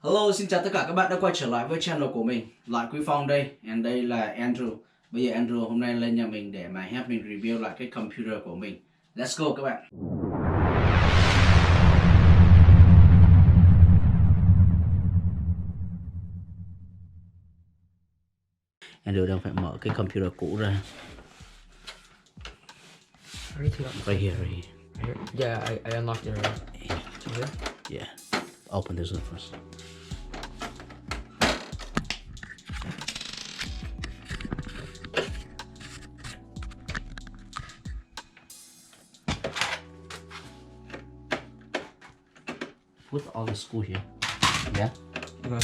Hello, xin chào tất cả các bạn đã quay trở lại với channel của mình. Lại Quý Phong đây, and đây là Andrew. Bây giờ Andrew hôm nay lên nhà mình để mà help mình review lại cái computer của mình. Let's go các bạn. Andrew đang phải mở cái computer cũ ra. Right here. Yeah, I unlocked it already. Here? Yeah. Open this one first. Put all the screw here. Yeah. Okay.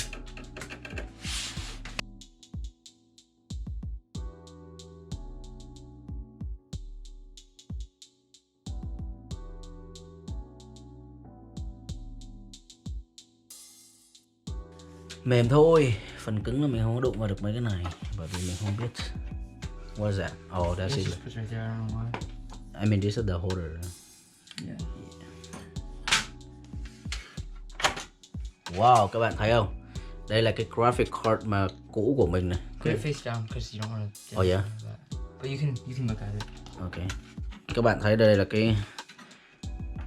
Mềm thôi, phần cứng là mình không có đụng vào được mấy cái này bởi vì mình không biết. What is that? Oh, that's It's it. just puts right there, I don't know why. I mean, this is the holder. Yeah. Wow, các bạn thấy không? Đây là cái graphic card mà cũ của mình này. Put it face down because you don't want to. Oh yeah. But you can look at it. Ok. Các bạn thấy đây là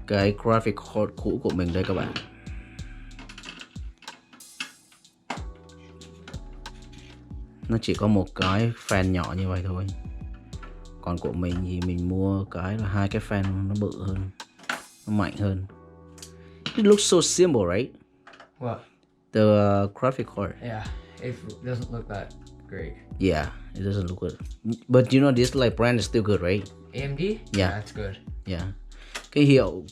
cái graphic card cũ của mình đây các bạn. Nó chỉ có một cái fan nhỏ như vậy thôi. Còn của mình thì mình mua cái là hai cái fan nó bự hơn, nó mạnh hơn. It looks so simple, right? What? The graphic card. Yeah, it doesn't look that great. Yeah, it doesn't look good. But you know this like brand is still good, right? AMD? Yeah. That's good. Yeah. Cái hiệu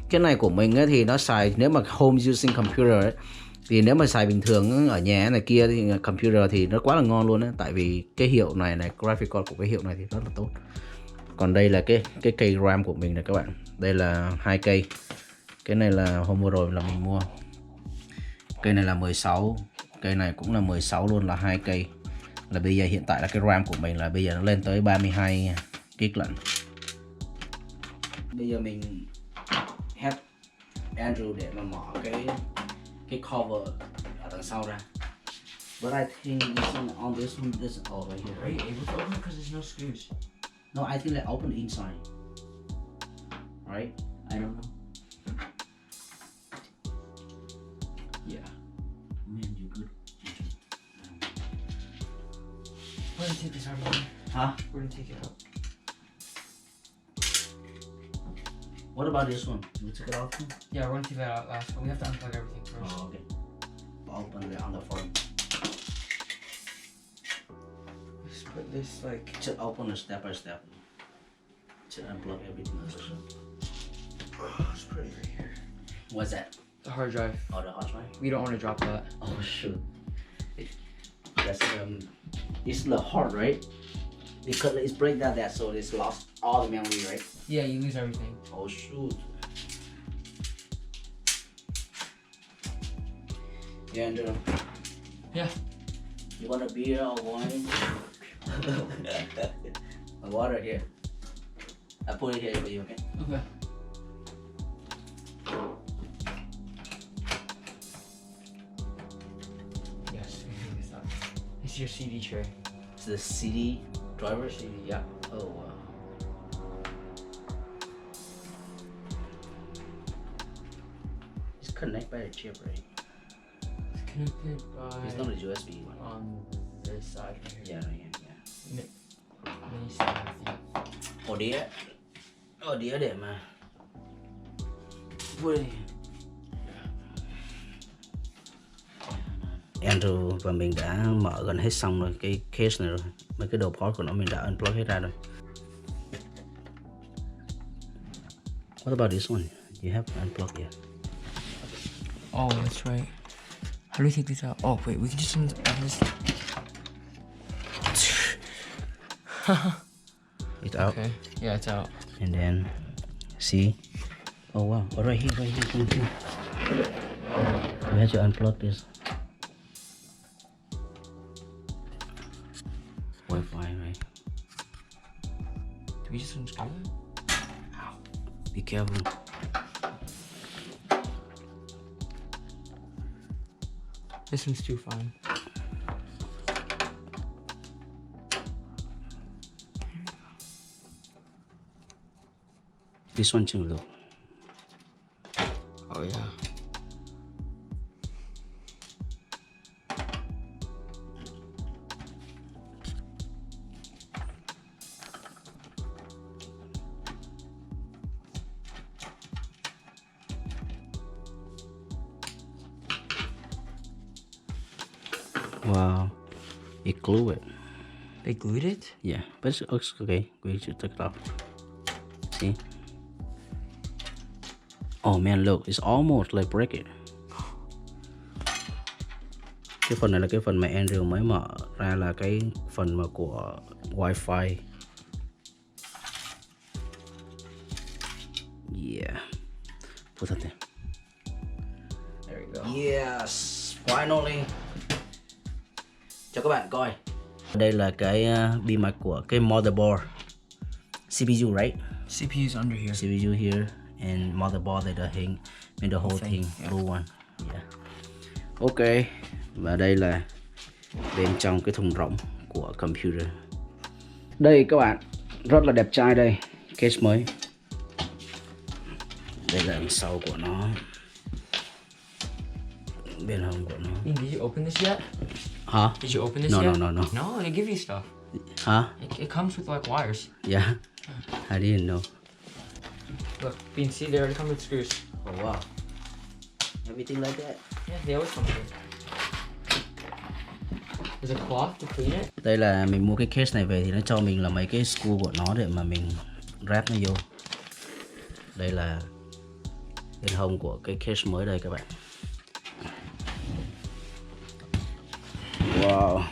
cái này của mình ấy, thì nó xài nếu mà home using computer ấy, thì nếu mà xài bình thường ở nhà này kia thì computer thì nó quá là ngon luôn á, tại vì cái hiệu này graphic card của cái hiệu này thì rất là tốt. Còn đây là cái cây RAM của mình này các bạn. Đây là 2 cây. Cái này là hôm vừa rồi là mình mua. Cây này là 16, cây này cũng là 16 luôn, là 2 cây. Là bây giờ hiện tại là cái RAM của mình là bây giờ nó lên tới 32 GB lận. Bây giờ mình help Andrew để mà mở cái cover ở đằng sau ra. But I think this one on this one is all right here. Are you able to open it because there's no screws? No, I think they open inside. Right? I don't know. Yeah. Man, you good. We're gonna take this out of here. Huh? We're gonna take it out. What about this one? You took it off too? Yeah, we're gonna take that out last, but we have to unplug everything first. Oh, okay. Open it on the front. Just put this like. Just open it step by step. Just unplug everything. Oh, it's pretty right here. What's that? The hard drive. Oh, the hard drive? We don't want to drop that. Oh shoot. That's it's the hard, right? Because it's break down that, so it's lost all the memory, right? Yeah, you lose everything. Oh shoot. Yeah, Andrew. Yeah. You want a beer or wine? A water here. I put it here for you, okay? Okay. Yes, we can take this out. This is your CD tray. It's the CD driver. CD, yeah. Oh wow. It's connected by a chip, right? It's connected by. It's not a USB one. On this side right here. Yeah, right here. Yeah. Let me see everything. Ồ đĩa để mà vui. Andrew và mình đã mở gần hết xong rồi cái case này rồi, mấy cái đồ port của nó mình đã unplug hết ra rồi. What about this one? You have unplugged yet? Oh, that's right. How do we take this out? Oh, wait, we can just open this. It's out. Okay. Yeah, it's out. And then, see? Oh wow, oh, right here. You have to unplug this. Wi-Fi, right? Do we just unscrew it? Ow. Be careful. This one's too fine. This one too, look. Oh yeah. Wow, it glue it. They glued it? Yeah, but it looks okay. We should take it off. See? Oh man, look, it's almost like break it. Cái phần này là cái phần mà Andrew mới mở ra, là cái phần mà của Wi-Fi. Yeah. Put that there. There you go. Yes, finally. Cho các bạn coi. Đây là cái bi mạch của cái motherboard. CPU, right? CPU's under here. CPU here and motherboard that made the whole thing, yeah. blue one. Yeah. Ok. Và đây là bên trong cái thùng rỗng của computer. Đây các bạn, rất là đẹp trai đây, case mới. Đây là đằng sau của nó, bên hông của nó. Did you open this yet? Huh? Did you open this No, yet? no. No, they give you stuff. Huh? It comes with like wires. Yeah. I didn't know. Look, you can see they already come with screws. Oh wow. Everything like that. Yeah, they always come with it. There's a cloth to clean it. Đây là mình mua cái case này về thì nó cho mình là mấy cái screw của nó để mà mình ráp nó vô. Đây là bên hông của cái case mới đây các bạn. Wow.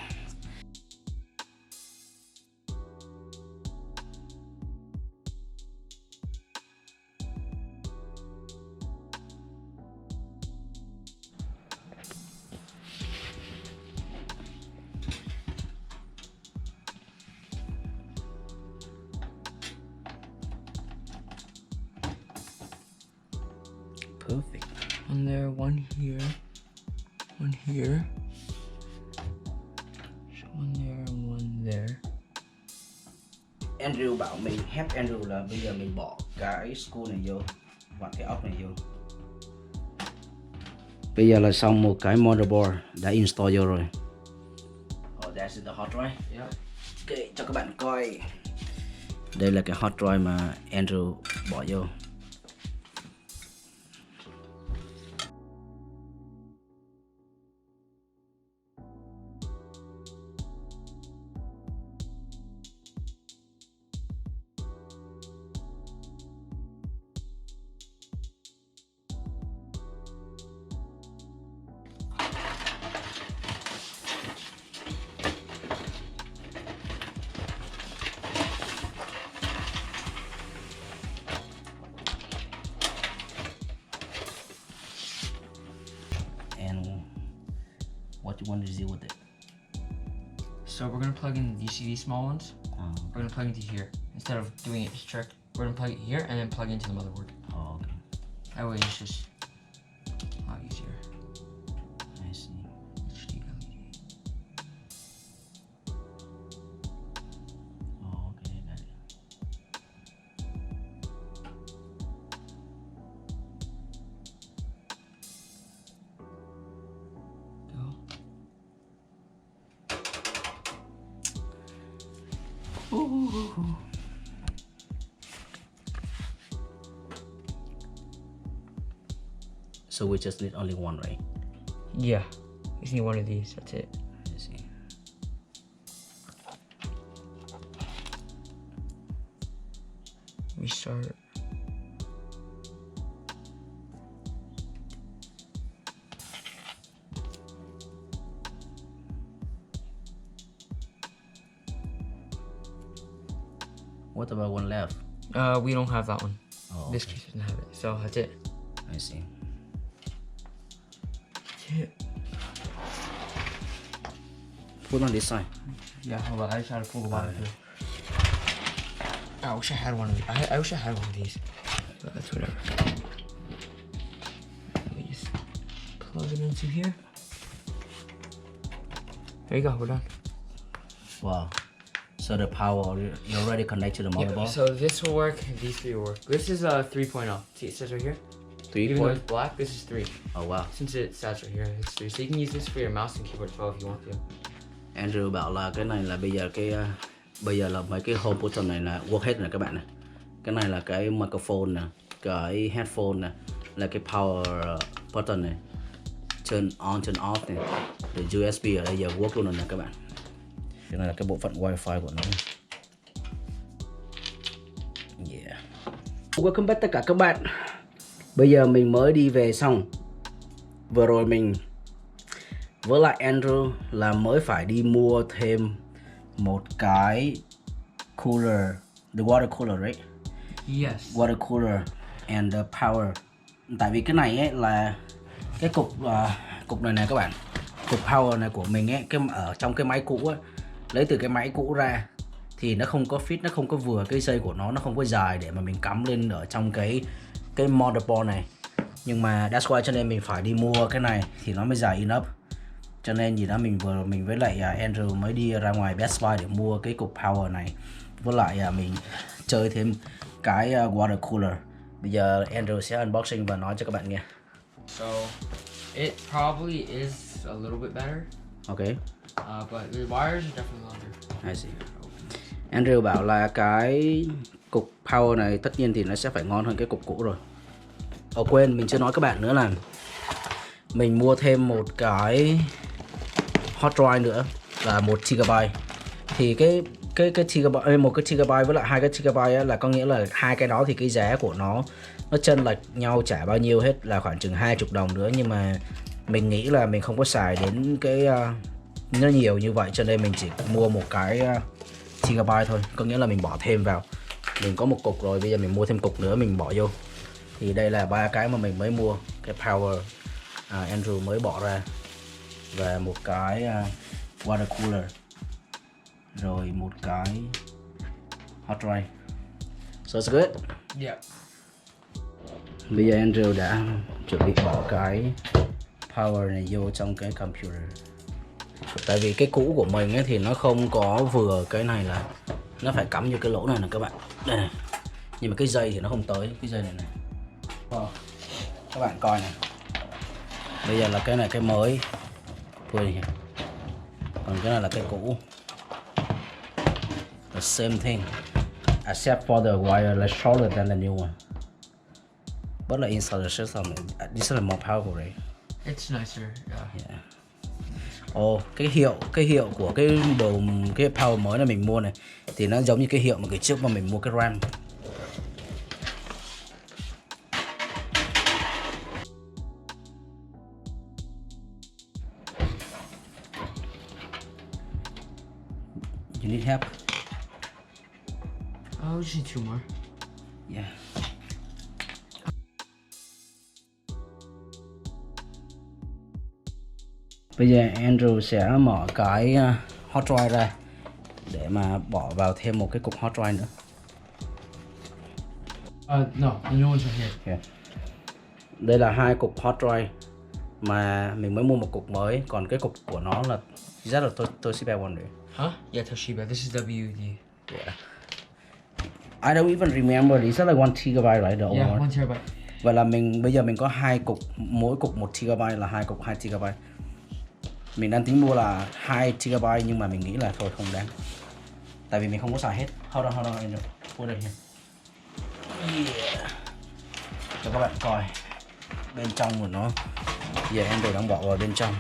Perfect. One there, one here, one here. One there and one there. Andrew bảo mình, help Andrew là bây giờ mình bỏ cái screw này vô, vặn cái ốc này vô. Bây giờ là xong một cái motherboard đã install vô rồi. Oh, that's the hot drive. Yeah. Ok, cho các bạn coi. Đây là cái hot drive mà Andrew bỏ vô. What you want to do with it? So we're gonna plug in these small ones. We're gonna plug into here. Instead of doing it this trick, we're gonna plug it here and then plug into the motherboard. Oh, okay. That way it's just a lot easier. I see. HD LED. Oh, okay, I got it. Go. Ooh. So we just need only one, right? Yeah. We just need one of these. That's it. Let's see. Restart. What about one left? We don't have that one. Oh, This okay. case doesn't have it. So that's it. I see. Yeah. Put on this side. Yeah, hold on. I just had to pull the bottom through. I wish I had one of these. I wish I had one of these. But that's whatever. Let me just plug it into here. There you go, we're done. Wow. So the power you already connect to the Yeah, motherboard. so this will work, these three will work. This is 3.0. See, it says right here? 3 Even though point. it's black, this is 3. Oh wow. Since it says right here, it's 3. So you can use this for your mouse and keyboard as well if you want to. Andrew bảo là cái này là bây giờ là mấy cái home button này là work hết rồi các bạn này. Cái này là cái microphone nè, cái headphone nè, là cái power button này, turn on turn off này, rồi USB ở đây giờ work luôn rồi nè các bạn. Cái này là cái bộ phận wifi của nó. Yeah. Welcome back tất cả các bạn. Bây giờ mình mới đi về xong. Vừa rồi mình với lại Andrew là mới phải đi mua thêm một cái cooler, the water cooler, right? Yes. Water cooler and the power. Tại vì cái này ấy là cái cục này nè các bạn. Cục power này của mình ấy, ở trong cái máy cũ ấy, lấy từ cái máy cũ ra thì nó không có fit, nó không có vừa, cái dây của nó không có dài để mà mình cắm lên ở trong cái motherboard này. Nhưng mà that's why cho nên mình phải đi mua cái này thì nó mới dài enough. Cho nên gì đó mình với lại Andrew mới đi ra ngoài Best Buy để mua cái cục power này. Với lại mình chơi thêm cái water cooler. Bây giờ Andrew sẽ unboxing và nói cho các bạn nghe. So it probably is a little bit better. Okay. But the wires are definitely longer. I see. Andrew bảo là cái cục power này tất nhiên thì nó sẽ phải ngon hơn cái cục cũ rồi. Quên, mình chưa nói các bạn nữa là mình mua thêm một cái hard drive nữa là 1 GB. Thì cái gigabyte, một cái gigabyte với lại 2 cái gigabyte ấy, là có nghĩa là hai cái đó thì cái giá của nó chênh lệch nhau chả bao nhiêu hết, là khoảng chừng 20 đồng nữa. Nhưng mà mình nghĩ là mình không có xài đến cái nó nhiều như vậy, cho nên mình chỉ mua một cái gigabyte thôi. Có nghĩa là mình bỏ thêm vào. Mình có một cục rồi, bây giờ mình mua thêm cục nữa mình bỏ vô. Thì đây là 3 cái mà mình mới mua. Cái power Andrew mới bỏ ra, và một cái water cooler, rồi một cái hard drive. So it's good. Yeah. Bây giờ Andrew đã chuẩn bị bỏ cái power này vô trong cái computer. Tại vì cái cũ của mình ấy thì nó không có vừa, cái này là nó phải cắm vô cái lỗ này nè các bạn. Đây này. Nhưng mà cái dây thì nó không tới cái dây này này. Các bạn coi này. Bây giờ là cái này cái mới. Còn cái này là cái cũ. The same thing, except for the wire is shorter than the new one. But the inside the system, this is more powerful, right? It's nicer. Yeah. Cái hiệu của cái power mới này mình mua này thì nó giống như cái hiệu mà cái trước mà mình mua cái RAM. You need help? Oh, we just need 2 more. Yeah. Bây giờ Andrew sẽ mở cái hard drive ra để mà bỏ vào thêm một cái cục hard drive nữa. No, the new ones are here. Yeah. Đây là 2 cục hard drive mà mình mới mua một cục mới, còn cái cục của nó là rất là Toshiba one đấy. Huh? Yeah, Toshiba. This is WD. Yeah. I don't even remember. It's like 1 GB, right? The old Yeah, one. 1 terabyte. Vậy là bây giờ mình có 2 cục, mỗi cục 1 GB là 2 cục 2 GB. Mình đang tính mua là 2 GB nhưng mà mình nghĩ là thôi không đáng. Tại vì mình không có xài hết. Hold on, Andrew. Put it here. Yeah. Cho các bạn coi bên trong của nó. Giờ Andrew đang bỏ vào bên trong.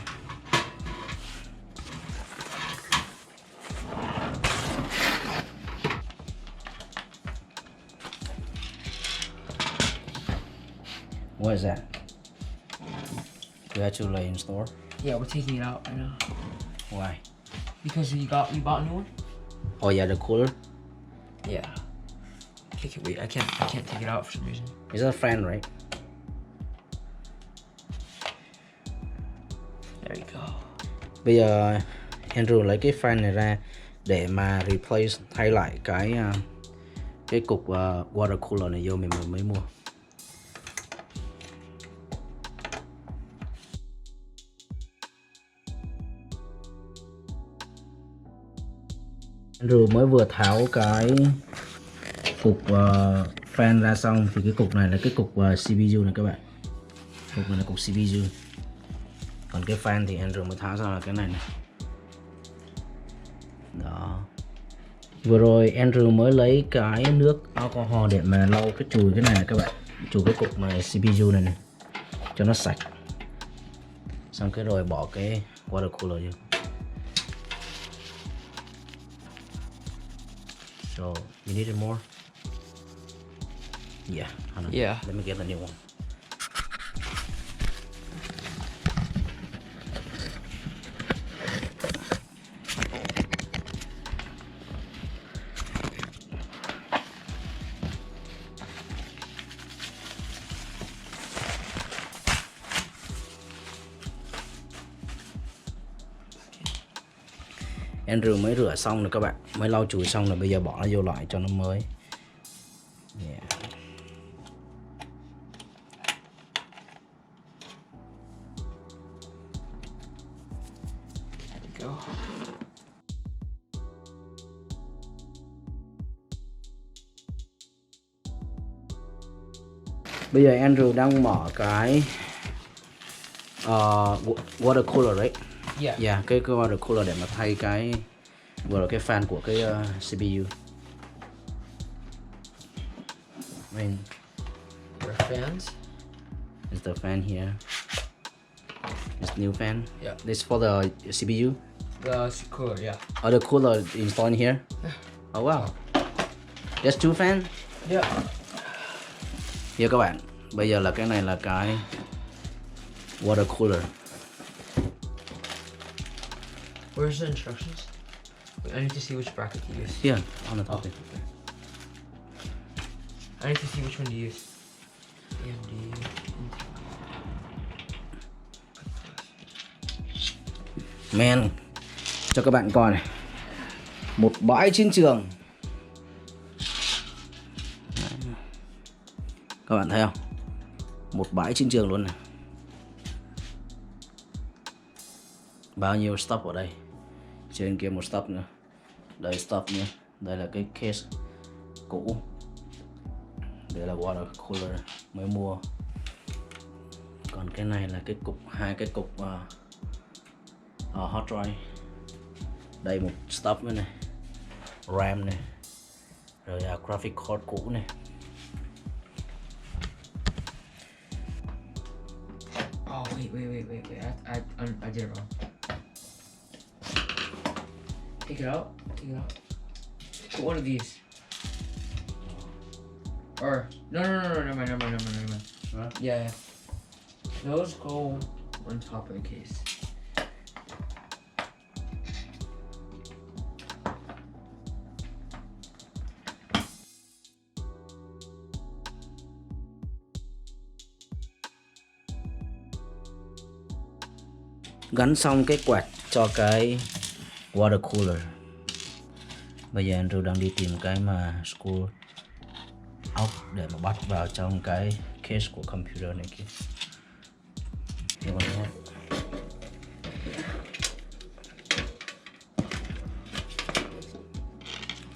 What is that? You actually in store? Yeah, we're taking it out right now. Why? Because you bought a new one? Oh yeah, the cooler. Yeah. Wait, I can't take it out for some reason. Is that a fan, right? There you go. Bây giờ Andrew lấy cái fan này ra để mà replace, thay lại cái cục water cooler này vô mình mới mua. Andrew mới vừa tháo cái cục fan ra xong thì cái cục này là cái cục CPU này các bạn. Cục này là cục CPU. Còn cái fan thì Andrew mới tháo ra là cái này này. Đó. Vừa rồi Andrew mới lấy cái nước alcohol để mà lau cái chùi cái này các bạn, chùi cái cục này CPU này này cho nó sạch. Xong cái rồi bỏ cái water cooler vô. So you needed more? Yeah. Hold on. Yeah. Let me get a new one. Andrew mới rửa xong rồi các bạn, mới lau chùi xong rồi bây giờ bỏ nó vô lại cho nó mới. Yeah. There we go. Bây giờ Andrew đang mở cái water cooler đấy. Yeah. Yeah, cái water cooler để mà thay cái vừa là cái fan của cái CPU. I mean, Our fans. is the fan here. This new fan. Yeah. This for the CPU. The cooler, yeah. Other cooler installed here. Oh wow. Just two fan. Yeah. Here các bạn. Bây giờ là cái này là cái water cooler. Where's the instructions? Wait, I need to see which bracket to use. Here on the top. Okay. I need to see which one to use. AMD. Man, cho các bạn coi này, một bãi chiến trường. Các bạn thấy không? Một bãi chiến trường luôn này. Bao nhiêu stop ở đây. Trên kia một stop nữa. Đây stop nữa. Đây là cái case cũ. Đây là water cooler mới mua. Còn cái này là cái cục, hai cái cục hard drive. Đây một stop nữa này, RAM này, rồi graphic card cũ này. Oh wait! I did it wrong. Take it out. Put one of these. Or no, never mind. Huh? Yeah. Those go on top of the case. Gắn xong cái quạt cho cái water cooler. Bây giờ Andrew đang đi tìm cái mà screw out để mà bắt vào trong cái case của computer này kia.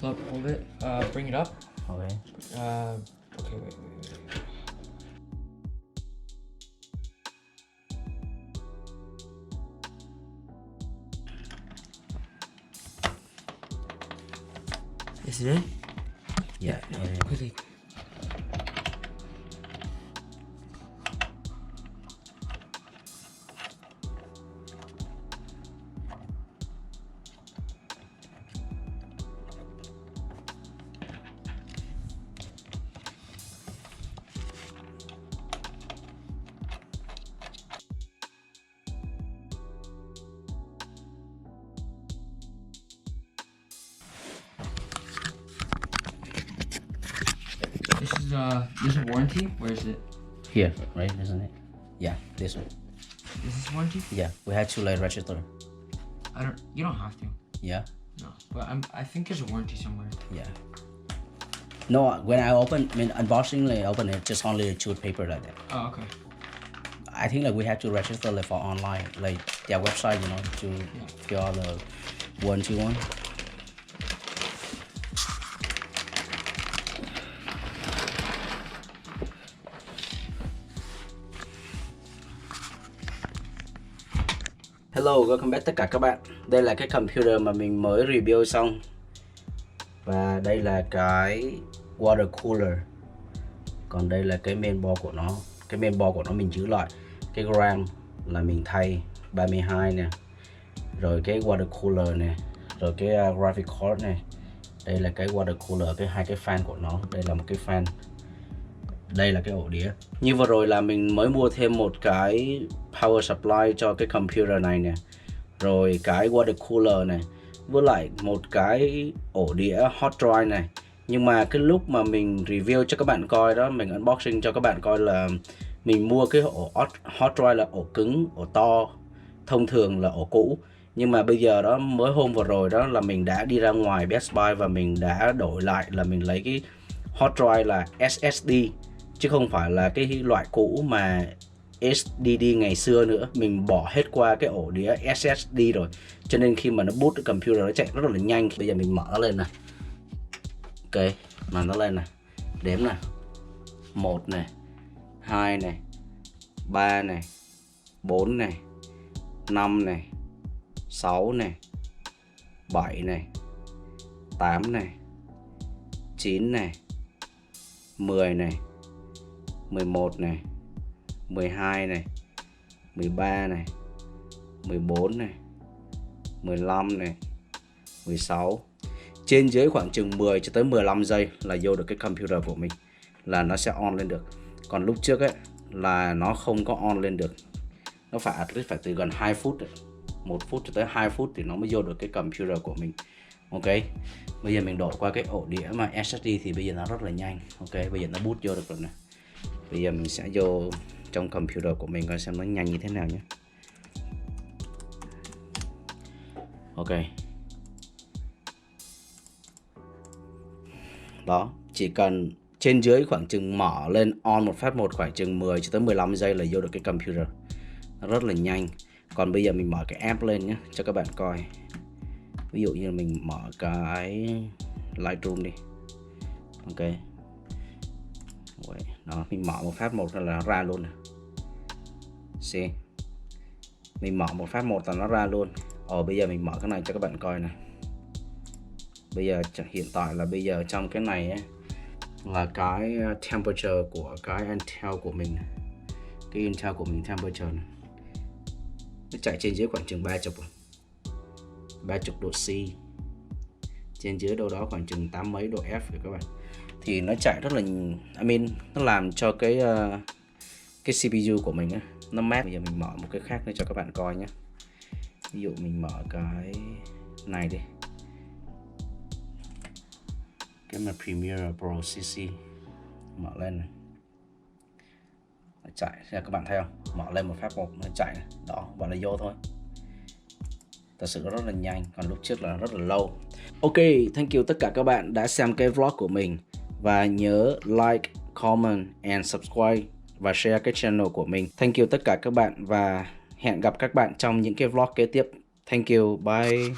Look, hold it. Bring it up. Okay. Okay, wait. Is it in? Yeah. Quickly. This is warranty. Where is it? Here, right, isn't it? Yeah, this one. Is this warranty? Yeah, we had to like register. You don't have to. Yeah. No, but I think there's a warranty somewhere. Yeah. No, when I unboxing, like open it, just only a chewed paper like that. Oh, okay. I think like we have to register like for online, like their website, to fill out the warranty one. Hello, welcome back tất cả các bạn. Đây là cái computer mà mình mới review xong. Và đây là cái water cooler. Còn đây là cái mainboard của nó. Cái mainboard của nó mình giữ lại. Cái RAM là mình thay 32 nè. Rồi cái water cooler nè. Rồi cái graphic card này. Đây là cái water cooler, hai cái fan của nó. Đây là một cái fan. Đây là cái ổ đĩa. Như vừa rồi là mình mới mua thêm một cái power supply cho cái computer này nè. Rồi cái water cooler này, với lại một cái ổ đĩa hot drive này. Nhưng mà cái lúc mà mình review cho các bạn coi đó, mình unboxing cho các bạn coi là mình mua cái ổ hot drive là ổ cứng, ổ to, thông thường là ổ cũ. Nhưng mà bây giờ đó, mới hôm vừa rồi đó là mình đã đi ra ngoài Best Buy và mình đã đổi lại là mình lấy cái hot drive là SSD, chứ không phải là cái loại cũ mà HDD ngày xưa nữa. Mình bỏ hết qua cái ổ đĩa SSD rồi, cho nên khi mà nó boot cái computer nó chạy rất là nhanh. Bây giờ mình mở nó lên này. Ok, mà nó lên này, đếm này, 1 này, 2 này, 3 này, 4 này, 5 này, 6 này, 7 này, 8 này, 9 này, 10 này, 11 này, 12 này, 13 này, 14 này, 15 này, 16. Trên dưới khoảng chừng 10 cho tới 15 giây là vô được cái computer của mình, là nó sẽ on lên được. Còn lúc trước ấy là nó không có on lên được. Nó phải phải từ gần 2 phút ấy. 1 phút cho tới 2 phút thì nó mới vô được cái computer của mình. Ok, bây giờ mình đổi qua cái ổ đĩa mà SSD thì bây giờ nó rất là nhanh. Ok, bây giờ nó boot vô được rồi nè. Bây giờ mình sẽ vô trong computer của mình coi xem nó nhanh như thế nào nhé. Ok, đó, chỉ cần trên dưới khoảng chừng mở lên on một phát một khoảng chừng 10 cho tới 15 giây là vô được cái computer. Nó rất là nhanh. Còn bây giờ mình mở cái app lên nhé cho các bạn coi. Ví dụ như là mình mở cái Lightroom đi. Ok, đó, mình mở một phát một là nó ra luôn nè. See, mình mở một phát một là nó ra luôn. Bây giờ mình mở cái này cho các bạn coi nè. Bây giờ hiện tại là bây giờ trong cái này ấy, là cái temperature của cái Intel của mình. Cái Intel của mình temperature này, nó chạy trên dưới khoảng chừng 30 độ C, trên dưới đâu đó khoảng chừng 8 mấy độ F rồi các bạn. Thì nó chạy rất là, nó làm cho cái CPU của mình á, nó mát. Bây giờ mình mở một cái khác nữa cho các bạn coi nhé. Ví dụ mình mở cái này đi, cái mà Premiere Pro CC, mở lên này, nó chạy ra, các bạn thấy không? Mở lên một phát một nó chạy này. Đó, và là vô thôi. Thật sự rất là nhanh, còn lúc trước là rất là lâu. Ok, thank you tất cả các bạn đã xem cái vlog của mình. Và nhớ like, comment and subscribe và share cái channel của mình. Thank you tất cả các bạn và hẹn gặp các bạn trong những cái vlog kế tiếp. Thank you, bye.